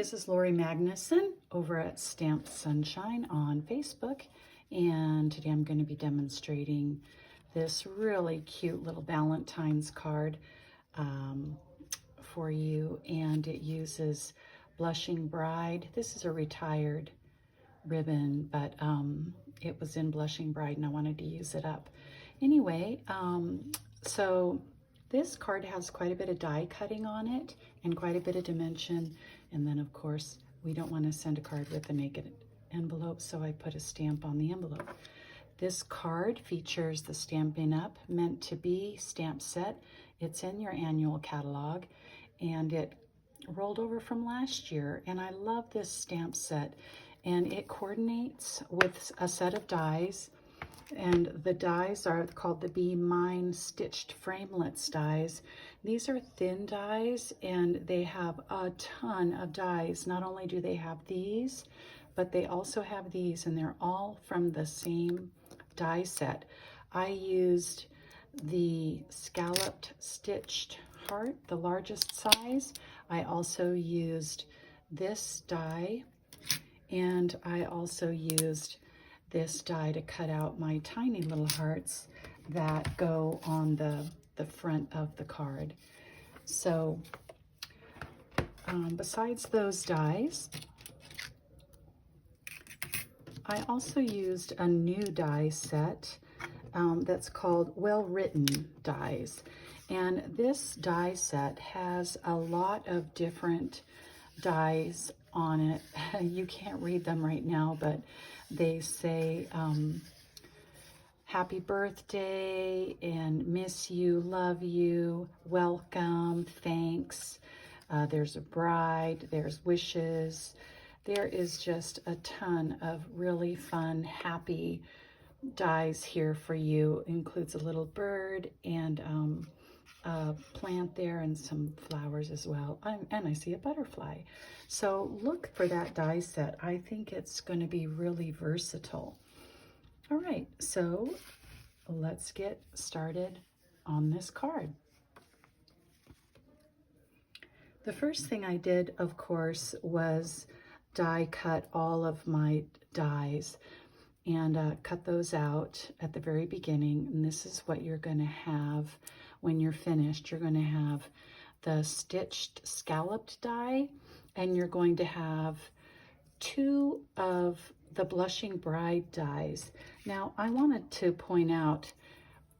this is Lori Magnuson over at Stamp Sunshine on Facebook, and today I'm going to be demonstrating this really cute little Valentine's card for you, and it uses Blushing Bride. This is a retired ribbon, but it was in Blushing Bride and I wanted to use it up. Anyway, so this card has quite a bit of die cutting on it and quite a bit of dimension. And then of course, we don't want to send a card with a naked envelope, so I put a stamp on the envelope. This card features the Stampin Up Meant to Be stamp set. It's in your annual catalog and it rolled over from last year. And I love this stamp set, and it coordinates with a set of dies. And the dies are called the Be Mine Stitched Framelits dies. These are thin dies and they have a ton of dies. Not only do they have these, but they also have these, and they're all from the same die set. I used the scalloped stitched heart, the largest size. I also used this die, and I also used this die to cut out my tiny little hearts that go on the front of the card. So besides those dies, I also used a new die set that's called Well Written Dies. And this die set has a lot of different dies on it. You can't read them right now, but they say happy birthday and miss you, love you, welcome, thanks. There's a bride, there's wishes. There is just a ton of really fun, happy dies here for you. It includes a little bird and a plant there and some flowers as well. And I see a butterfly. So look for that die set. I think it's going to be really versatile. All right, so let's get started on this card. The first thing I did, of course, was die cut all of my dies and cut those out at the very beginning. And this is what you're going to have when you're finished. You're going to have the stitched scalloped die, and you're going to have two of the Blushing Bride dies. Now, I wanted to point out,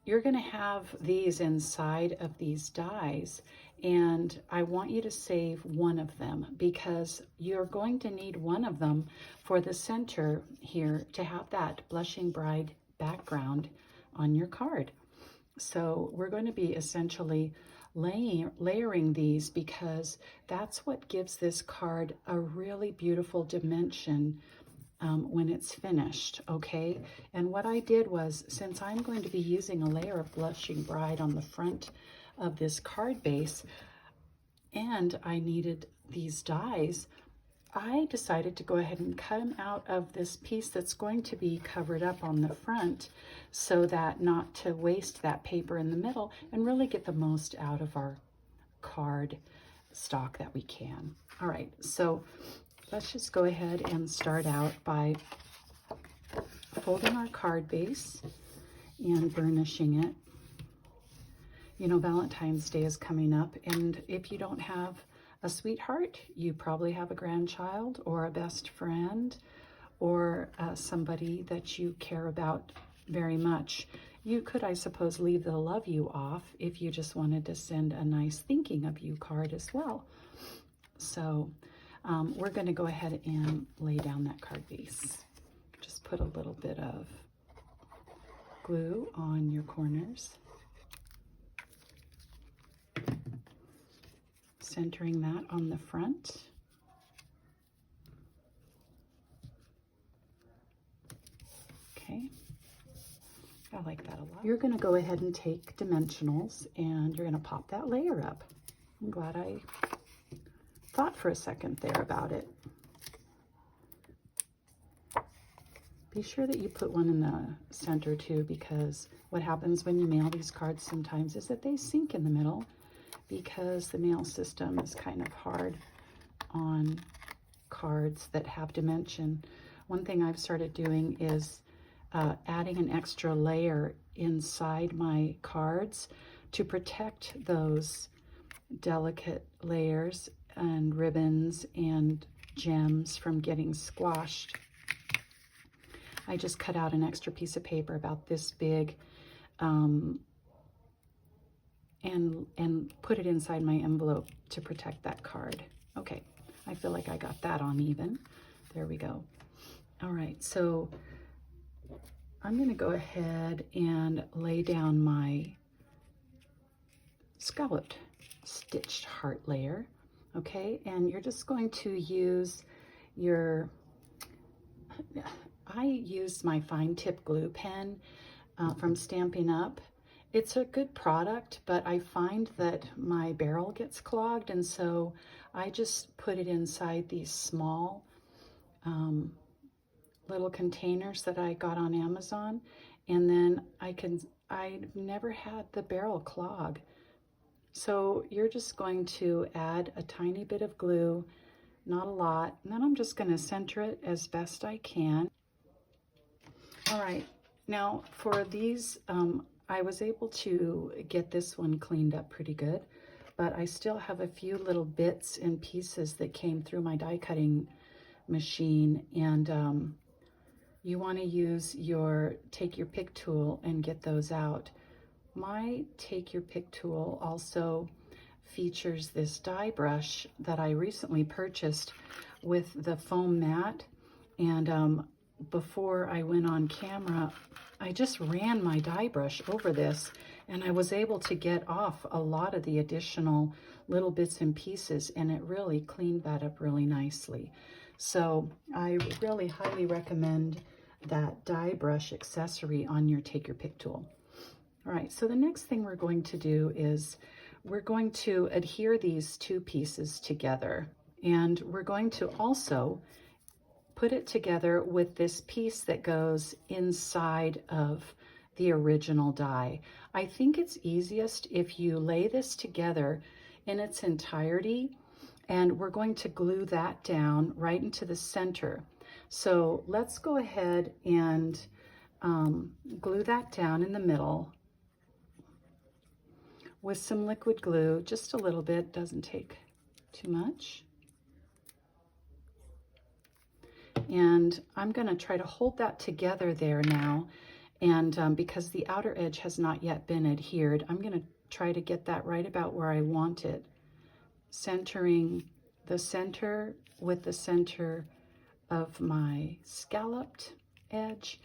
you're going to have these inside of these dies, and I want you to save one of them because you're going to need one of them for the center here to have that Blushing Bride background on your card. So we're going to be essentially layering these because that's what gives this card a really beautiful dimension when it's finished, okay? And what I did was, since I'm going to be using a layer of Blushing Bride on the front of this card base, and I needed these dies, I decided to go ahead and cut them out of this piece that's going to be covered up on the front, so that not to waste that paper in the middle and really get the most out of our card stock that we can. All right, so let's just go ahead and start out by folding our card base and burnishing it. You know, Valentine's Day is coming up, and if you don't have a sweetheart, you probably have a grandchild or a best friend or somebody that you care about very much. You could, I suppose, leave the love you off if you just wanted to send a nice thinking of you card as well. So we're going to go ahead and lay down that card base. Just put a little bit of glue on your corners, centering that on the front. Okay, I like that a lot. You're going to go ahead and take dimensionals and you're going to pop that layer up. I'm glad I thought for a second there about it. Be sure that you put one in the center too, because what happens when you mail these cards sometimes is that they sink in the middle, because the mail system is kind of hard on cards that have dimension. One thing I've started doing is adding an extra layer inside my cards to protect those delicate layers and ribbons and gems from getting squashed. I just cut out an extra piece of paper about this big and put it inside my envelope to protect that card. Okay, I feel like I got that on even. There we go. All right, so I'm going to go ahead and lay down my scalloped stitched heart layer. Okay, and you're just going to use your, I use my fine tip glue pen from Stampin' Up. It's a good product, but I find that my barrel gets clogged, and so I just put it inside these small little containers that I got on Amazon, and then I've never had the barrel clog. So you're just going to add a tiny bit of glue, not a lot, and then I'm just going to center it as best I can. All right, now for these, I was able to get this one cleaned up pretty good, but I still have a few little bits and pieces that came through my die cutting machine, and you want to use your take your pick tool and get those out. My take your pick tool also features this die brush that I recently purchased with the foam mat, and before I went on camera, I just ran my die brush over this, and I was able to get off a lot of the additional little bits and pieces, and it really cleaned that up really nicely. So I really highly recommend that die brush accessory on your take your pick tool. All right, so the next thing we're going to do is we're going to adhere these two pieces together, and we're going to also put it together with this piece that goes inside of the original die. I think it's easiest if you lay this together in its entirety, and we're going to glue that down right into the center. So let's go ahead and glue that down in the middle with some liquid glue, just a little bit, doesn't take too much. And I'm going to try to hold that together there now, and because the outer edge has not yet been adhered, I'm going to try to get that right about where I want it, centering the center with the center of my scalloped edge,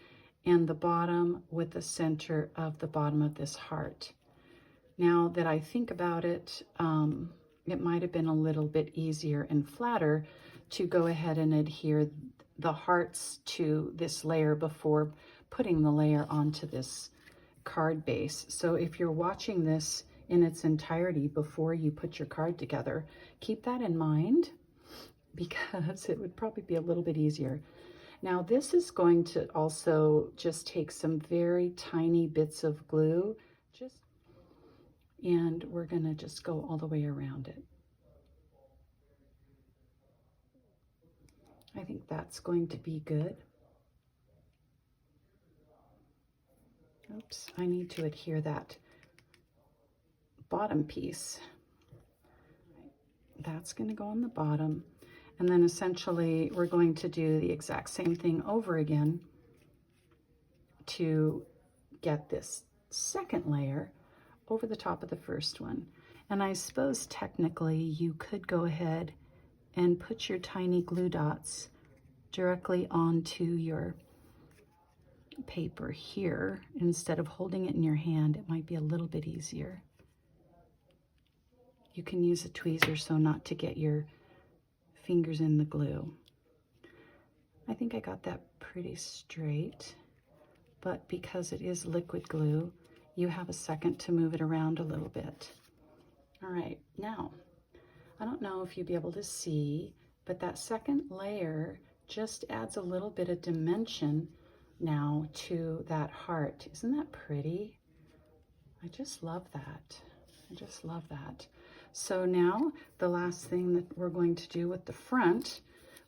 and the bottom with the center of the bottom of this heart. Now that I think about it, it might have been a little bit easier and flatter to go ahead and adhere the hearts to this layer before putting the layer onto this card base. So if you're watching this in its entirety before you put your card together, keep that in mind, because it would probably be a little bit easier. Now this is going to also just take some very tiny bits of glue, and we're going to just go all the way around it. I think that's going to be good. Oops, I need to adhere that bottom piece. That's going to go on the bottom, and then essentially we're going to do the exact same thing over again to get this second layer over the top of the first one. And I suppose technically you could go ahead and put your tiny glue dots directly onto your paper here instead of holding it in your hand. It might be a little bit easier. You can use a tweezer so not to get your fingers in the glue. I think I got that pretty straight, but because it is liquid glue, you have a second to move it around a little bit. All right, now, I don't know if you'll be able to see, but that second layer just adds a little bit of dimension now to that heart. Isn't that pretty? I just love that. I just love that. So now the last thing that we're going to do with the front,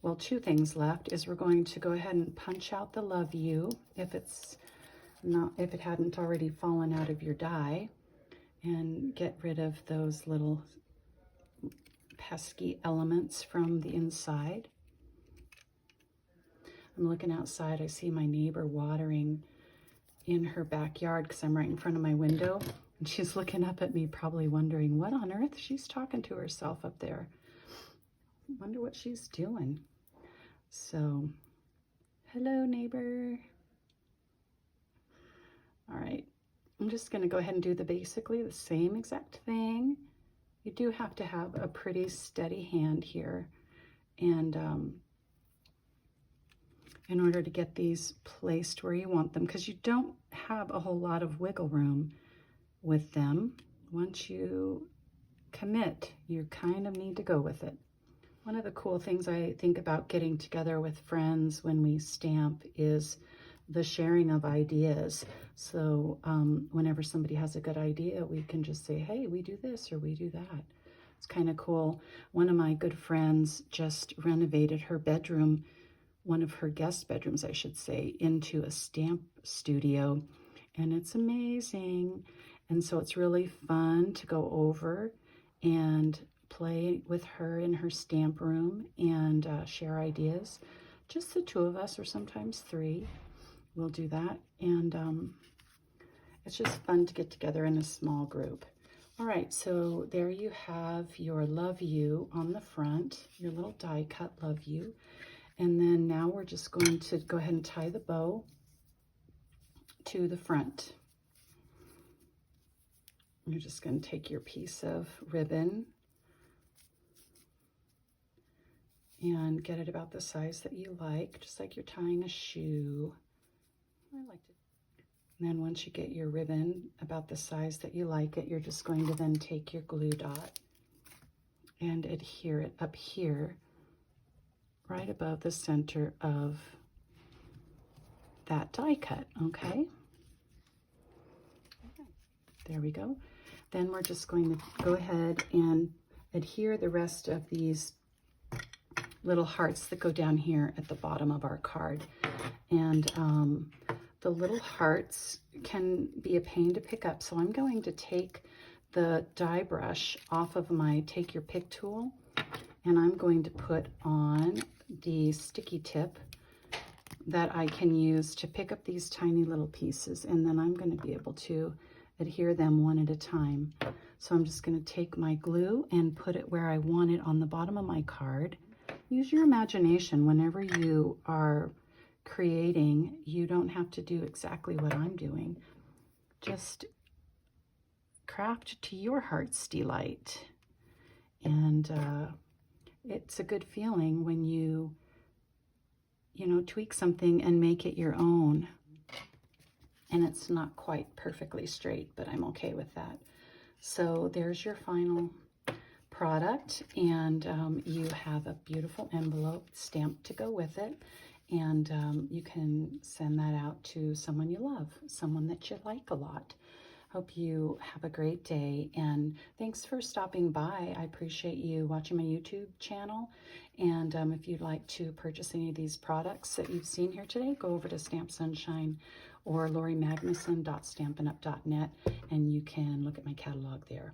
well, two things left is we're going to go ahead and punch out the love you if it hadn't already fallen out of your die, and get rid of those little pesky elements from the inside. I'm looking outside. I see my neighbor watering in her backyard because I'm right in front of my window, and she's looking up at me, probably wondering what on earth she's talking to herself up there. Wonder what she's doing. So, hello, neighbor. All right, I'm just going to go ahead and do basically the same exact thing. You do have to have a pretty steady hand here, and in order to get these placed where you want them, because you don't have a whole lot of wiggle room with them. Once you commit, you kind of need to go with it. One of the cool things I think about getting together with friends when we stamp is the sharing of ideas. So whenever somebody has a good idea, we can just say, hey, we do this or we do that. It's kind of cool. One of my good friends just renovated her bedroom, one of her guest bedrooms, I should say, into a stamp studio, and it's amazing. And so it's really fun to go over and play with her in her stamp room and share ideas. Just the two of us, or sometimes three, we'll do that. And it's just fun to get together in a small group. All right, so there you have your love you on the front, your little die cut love you. And then now we're just going to go ahead and tie the bow to the front. You're just going to take your piece of ribbon and get it about the size that you like, just like you're tying a shoe. I like to. And then once you get your ribbon about the size that you like it, you're just going to then take your glue dot and adhere it up here, right above the center of that die cut, okay? There we go. Then we're just going to go ahead and adhere the rest of these little hearts that go down here at the bottom of our card. And the little hearts can be a pain to pick up, so I'm going to take the die brush off of my Take Your Pick tool, and I'm going to put on the sticky tip that I can use to pick up these tiny little pieces, and then I'm going to be able to adhere them one at a time. So I'm just going to take my glue and put it where I want it on the bottom of my card. Use your imagination whenever you are creating. You don't have to do exactly what I'm doing. Just craft to your heart's delight. And it's a good feeling when you tweak something and make it your own. And it's not quite perfectly straight, but I'm okay with that. So there's your final product, and you have a beautiful envelope stamped to go with it, and you can send that out to someone you love, someone that you like a lot. Hope you have a great day, and thanks for stopping by. I appreciate you watching my YouTube channel, and if you'd like to purchase any of these products that you've seen here today, go over to Stamp Sunshine or LoriMagnuson.stampinup.net, and you can look at my catalog there.